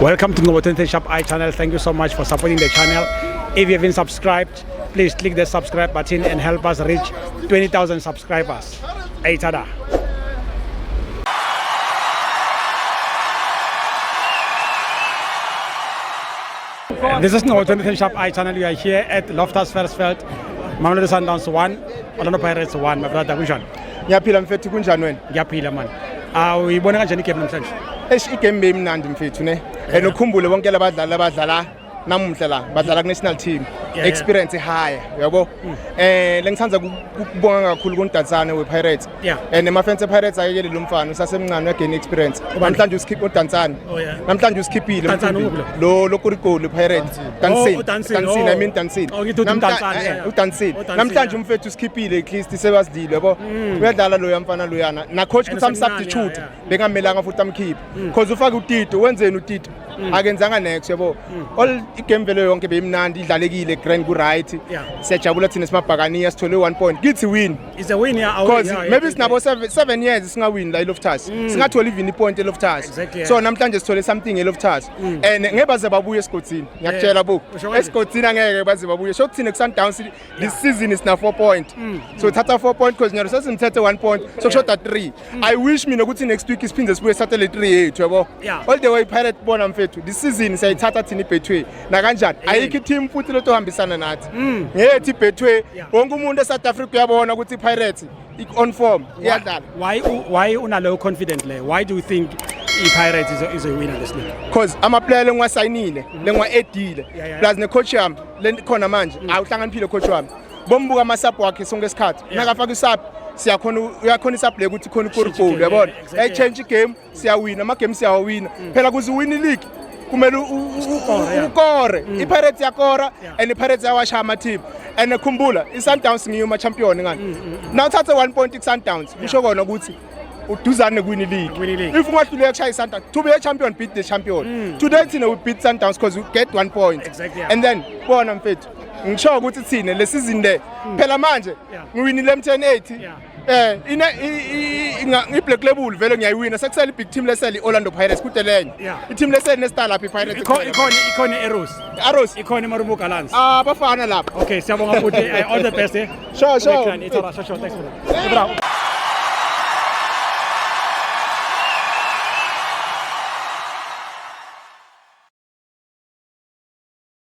Welcome to Ngobothente Shop I channel. Thank you so much for supporting the channel. If you haven't subscribed, please click the subscribe button and help us reach 20,000 subscribers. Hey, tada. This is Ngobothente Shop I channel. We are here at Loftus Versfeld. Mamelodi Sundowns 1, Orlando Pirates 1. My brother, kunjani? Ngiyaphila mfethu kunjani wena? Ngiyaphila man. Uyibona kanjani igame namhlanje? Igame beyimnandi mfethu ne. Nokhumbule bonke labadlali abadlala namuhla la badlala ku national team. Experience high, yabo. Lengithanda ukubonga kakhulu kuNdansane we Pirates. Ma fans e Pirates ayekele lo mfana usasemncane ugain experience. Namhlanje uskip uDansane. Namhlanje uskiphile lo kurigoli Pirates. Dansine I mean Dansine. Namhlanje umfethu uskiphile at least sebazidile yabo. Uyadlala lo yamfana loyana. Na coach kuthi substitute bengamelanga futhi amkhiphe. Because ufaka uTito wenzeni uTito? Akenzanga next yabo. All igame vele yonke beyimnandi idlalekile grand ku right. Siyajabula thina simabhakaniya sithole 1 point. Kithi win. Is a win here. Because maybe sinabo 7 years singa win la Loftus. Singatholi even point eLoftus. So namhlanje sithole something eLoftus. And ngeke baze babuye eScotsini. Ngiyakutshela bo. eScotsini angeke baze babuye. So kuthina ku Sundowns this season is now 4 point. So thatha 4 point because nyaro sesimthethe 1 point. So kushoda 3. I wish mina ukuthi next week isiphinde sibuye sathele 3 yethu yabo. All the way Pirate bona mfethu. This season sayithatha thina iBetway. Na kanjani? Ayikho team futhi lo tohambisana nathi. Ngethi iBetway wonke umuntu eSouth Africa uyabona ukuthi iPirates on form iyadlala. Why unalo confident le? Why do you think iPirates is a winner this league? Because ama player lengwasayinile, lengwaedile. Plus ne coach yami khona manje awuhlanganiphile coach wami. Bombuka ama sub wakhe sonke isikhathi. Nakafaka isub siyakhona uyakhona isub le ukuthi khona ukurigoli yabona. Hey change game siyawina, ama game siyawina. Phela kuze win league kumele ukore iPirates yakora and iPirates yawasha ama team and khumbula iSundowns ngiyuma champion ngani now thatha 1 point iSundowns kusho kona ukuthi uduzane kwini league if ungahluleka kushaya iSundowns to be a champion beat the champion today thina we beat Sundowns because we get 1 point and then bona mfethu ngisho ukuthi thina le season le phela manje ngiwinile M1080 Black Label vele ngiyayiwina sekusela ibig team leseli Orlando Pirates kudelenye team leseli nestar lapha iPirates ikhona Arrows ikhona Marumo Gallants bafana lapha okay siyabonga futhi all the best sure thanks brother